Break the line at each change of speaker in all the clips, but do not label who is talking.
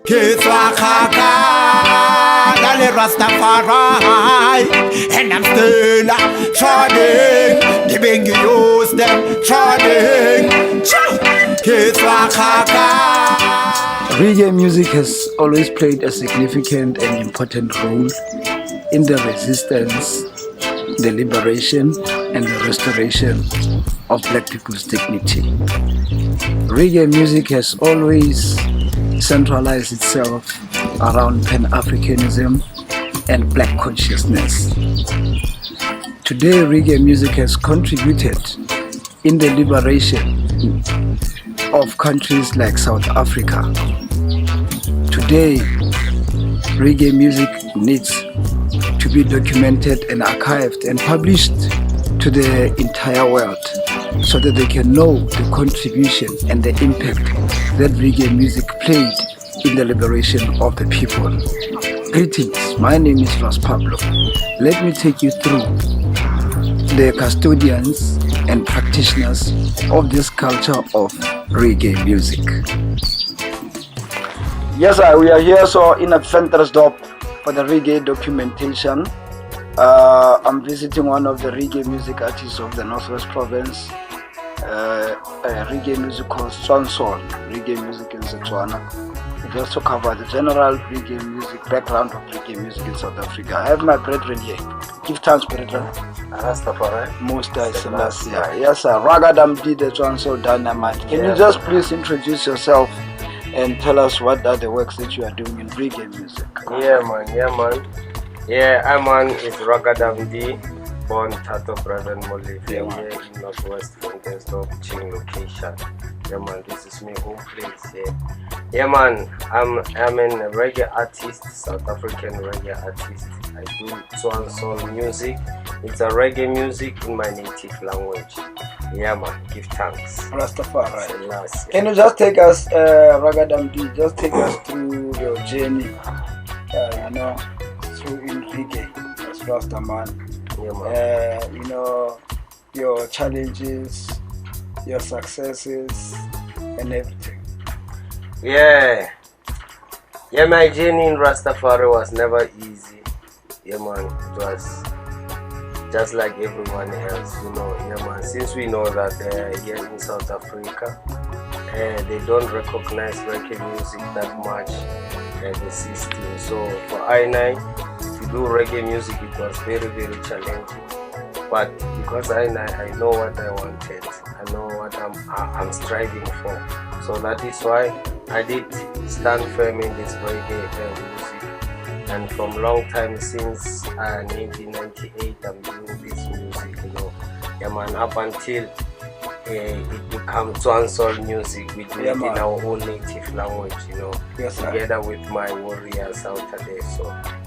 Kids Wakaka, Dali Rastafari, and I'm still trying. The bing use them trying. Kids Wakaka.
Reggae music has always played a significant and important role in the resistance, the liberation, and the restoration of Black people's dignity. Reggae music has always centralized itself around Pan-Africanism and Black consciousness. Today, reggae music has contributed in the liberation of countries like South Africa. Today, reggae music needs to be documented and archived and published to the entire world so that they can know the contribution and the impact that reggae music played in the liberation of the people. Greetings, my name is Ras Pablo. Let me take you through the custodians and practitioners of this culture of reggae music. Yes, sir, we are here in a Ventersdorp for the reggae documentation. I'm visiting one of the reggae music artists of the Northwest Province. Reggae music called Swansol, reggae music in Setswana. We just to cover the general reggae music background of reggae music in South Africa. I have my brethren here. Give thanks, brethren.
Rastafari.
Most Selassie. Yes, sir. Ragga Damdee, the Swansol Dynamite. Can you just please introduce yourself and tell us what are the works that you are doing in reggae music?
Yeah, man. Is Ragga Damdee, born Tato Brother Molly, here in Northwest Ventersdorp, Ching location. Yeah, man, this is my home place here. Yeah, man, I'm a reggae artist, South African reggae artist. I do Swansol music. It's a reggae music in my native language. Yeah, man, give thanks.
Rastafari. Can you just take us, Ragga Damdee, just take us through your journey, through in reggae as Rastaman.
Yeah, man.
Your challenges, your successes, and everything.
Yeah, my journey in Rastafari was never easy. Yeah, man, it was just like everyone else, Yeah, man, since we know that here in South Africa, they don't recognize reggae music that much, the system. So for I9 to do reggae music, it was very, very challenging. But because I know what I wanted, I know what I'm striving for. So that is why I did stand firm in this reggae music. And from long time since 1998, I'm doing this music, Yeah, man, up until it becomes Swansol music. We do it in our own native language,
Yes,
together with my warriors out there. So,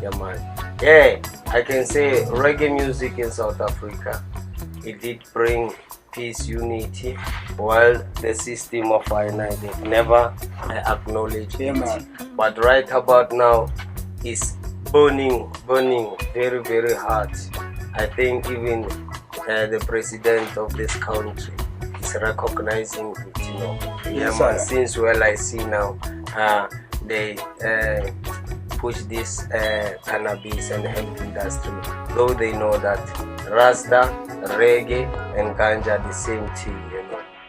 yeah, man. Yeah, I can say reggae music in South Africa, it did bring peace, unity, while the system of I9 they've never acknowledged it.
Man.
But right about now, it's burning very, very hard. I think even the president of this country is recognizing it,
Yes,
man, since I see now they push this cannabis and hemp industry, though they know that Rasta, reggae and ganja are the same thing,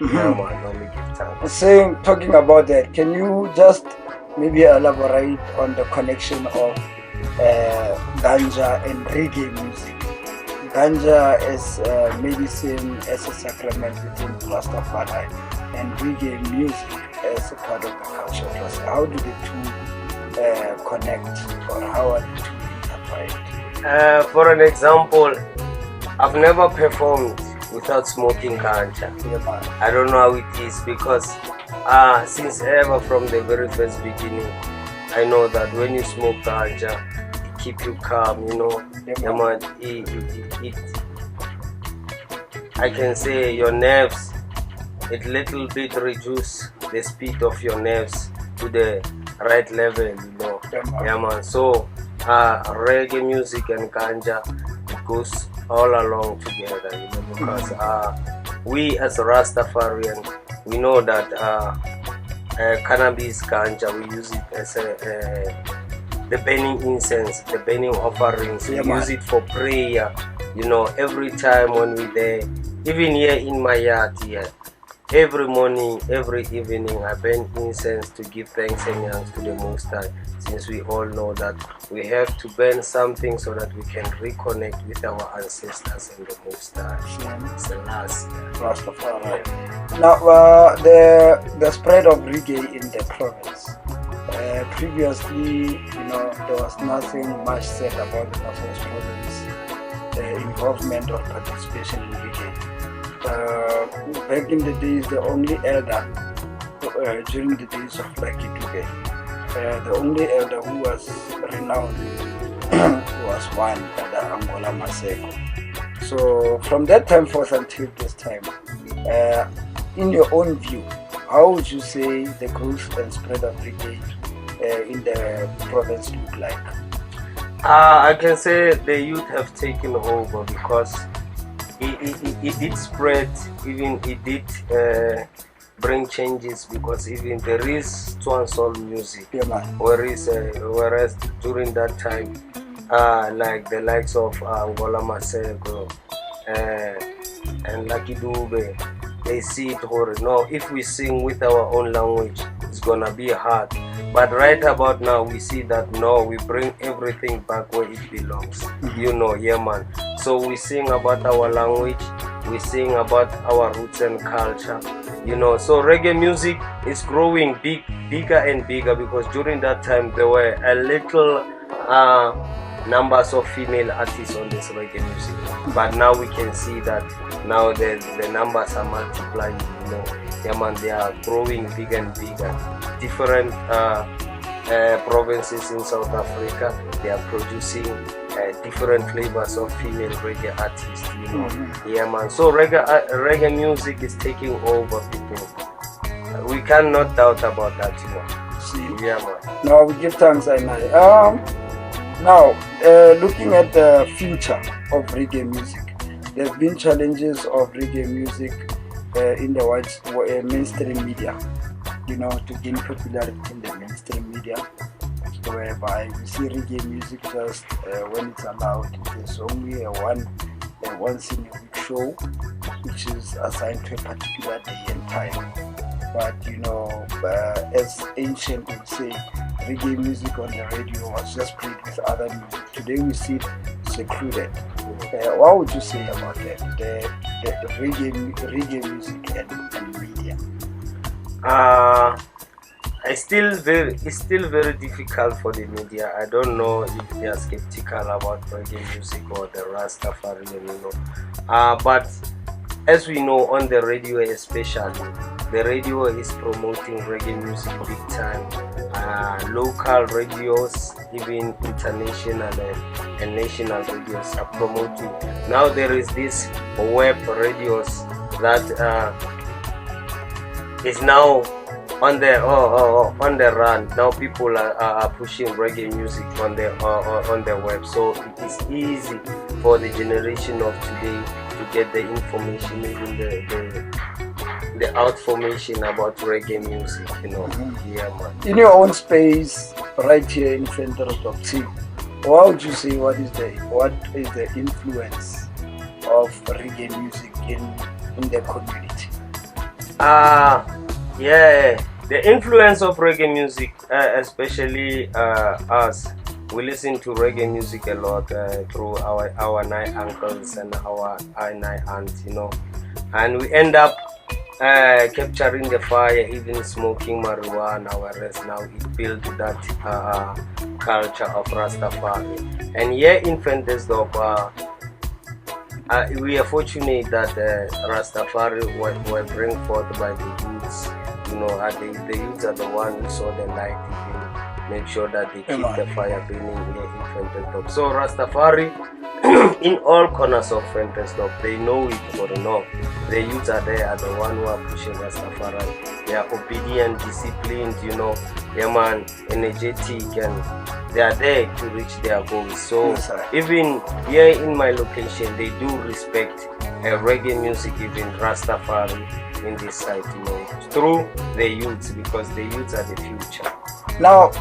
Yeah, man, only give thanks.
Talking about that, can you just maybe elaborate on the connection of ganja and reggae music? Ganja as medicine, as a sacrament within Rastafari, and reggae music as a part of the culture of Rasta. How do the two connect, or how are the two intertwined?
For an example, I've never performed without smoking ganja.
Yeah, man.
I don't know how it is, because since ever from the very first beginning, I know that when you smoke ganja, it keeps you calm, Yeah, man, I can say your nerves, it little bit reduce the speed of your nerves to the right level, Yeah, man. So reggae music and ganja, it goes all along together, because we as Rastafarian, we know that cannabis ganja. We use it as the burning incense, the burning offerings. We use it for prayer. Every time when we there, even here in my yard here, every morning, every evening, I burn incense to give thanks and thanks to the Most High. Since we all know that we have to burn something so that we can reconnect with our ancestors and the Most High. It's the last year.
Rastafari. Now, the spread of reggae in the province. Previously, there was nothing much said about the Northwest Province, the involvement or participation in reggae. Back in the days, the only elder during the days of Lucky Dube, the only elder who was renowned was one elder, Angola Maseko. So from that time forth until this time, in your own view, how would you say the growth and spread of reggae in the province look like?
I can say the youth have taken over because it did spread, even it did bring changes, because even there is Soul music, whereas during that time, like the likes of Angola Maseko and Lucky Dube, they see it horrible. No, if we sing with our own language, it's gonna be hard. But right about now, we see that no, we bring everything back where it belongs. So we sing about our language, we sing about our roots and culture. So reggae music is growing bigger and bigger, because during that time there were a little numbers of female artists on this reggae music, but now we can see that now the numbers are multiplying. They are growing bigger and bigger. Different provinces in South Africa, they are producing different flavors of female reggae artists. So reggae music is taking over people. We cannot doubt about that.
Now we give thanks, Now, looking at the future of reggae music, there have been challenges of reggae music in the mainstream media, to gain popularity in the mainstream media, whereby we see reggae music just when it's allowed. There's only a once in a week show, which is assigned to a particular day and time. But as ancient would say, reggae music on the radio was just played with other music. Today we see it secluded. What would you say about that? The reggae music and media?
It's still very difficult for the media. I don't know if they are skeptical about reggae music or the Rastafarian, but as we know, on the radio especially, the radio is promoting reggae music big time. Local radios, even international and national radios are promoting. Now there is this web radios that is now on the run. Now people are pushing reggae music on the web, so it is easy for the generation of today to get the information, even the outformation about reggae music.
In your own space, right here in Ras Ragga, what would you say? What is the influence of reggae music in the community?
The influence of reggae music, especially us, we listen to reggae music a lot through our nine uncles and our nine aunts, and we end up capturing the fire, even smoking marijuana, whereas now it built that culture of Rastafari. And here in Ventersdorp, we are fortunate that Rastafari were bring forth by the youths. The youths are the ones who saw the light, even make sure that they keep the fire burning here in Ventersdorp. So Rastafari, in all corners of Ventersdorp, they know it for enough. The youths are there, are the ones who are pushing Rastafari. They are obedient, disciplined, energetic, and they are there to reach their goals. So even here in my location, they do respect reggae music, even Rastafari in this side, through the youths, because the youths are the future.
Now,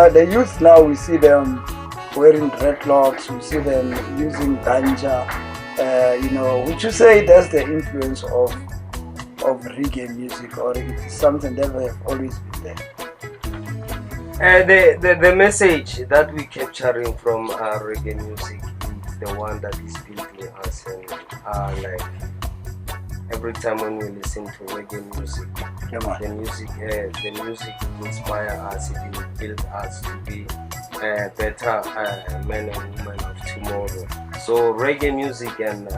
the youth now, we see them wearing dreadlocks, we see them using ganja. Would you say that's the influence of reggae music, or it's something that have always been there?
The message that we capturing from reggae music is the one that is building us, and like every time when we listen to reggae music, the music inspire us, it will build us to be better men and women of tomorrow. So reggae music, and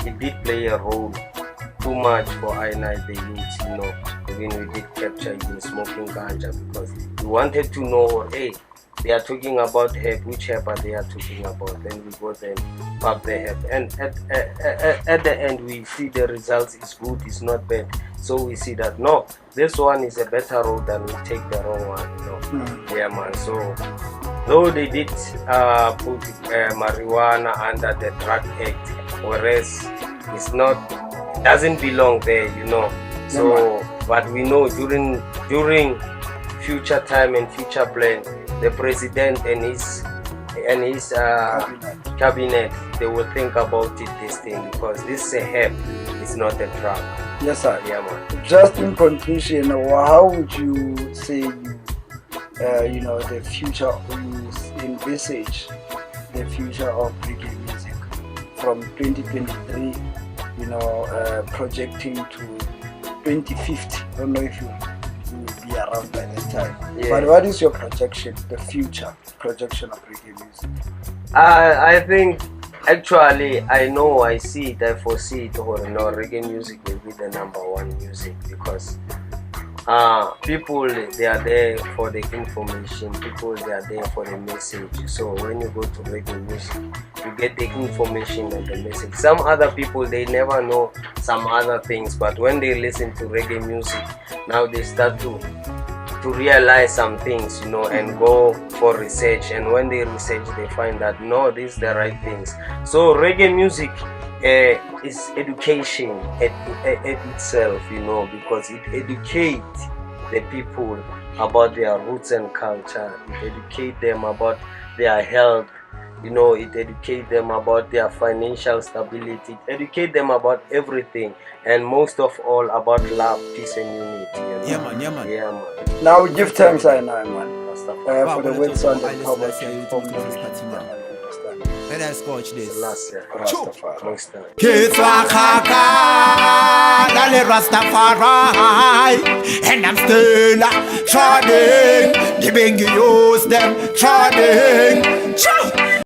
it did play a role too much for I and I, the youth, when we did capture even smoking ganja, because we wanted to know, hey, they are talking about herb, which herb are they are talking about? Then we go then pop the herb, and at the end we see the results is good, it's not bad. So we see that no, this one is a better road than we take the wrong one, Yeah, man. So though they did put marijuana under the Drug Act, whereas it's not, doesn't belong there, So, but we know during future time and future plan, the president and his cabinet, they will think about this thing, because this is a herb, it's not a drug.
Yes, sir.
Yeah, man.
Just in conclusion, how would you say the future, you envisage the future of reggae music from 2023, projecting to 2050? I don't know if you will be around by that time. Yeah. But what is your projection, the future projection of reggae music?
I think, actually, I see it, I foresee it, reggae music will be the #1 music, because people, they are there for the information, people, they are there for the message. So when you go to reggae music, you get the information and the message. Some other people, they never know some other things, but when they listen to reggae music, now they start to realize some things, and go for research, and when they research, they find that no, these are the right things. So reggae music is education at itself, because it educates the people about their roots and culture. It educates them about their health, it educates them about their financial stability, it educates them about everything, and most of all about love, peace and unity.
Yeah, man.
Now we give thanks, I know, man, for the words on the public.
Let us coach this.
Rastafari.
Kids Ragga Rastafari, and I'm still charting. The big use them charting.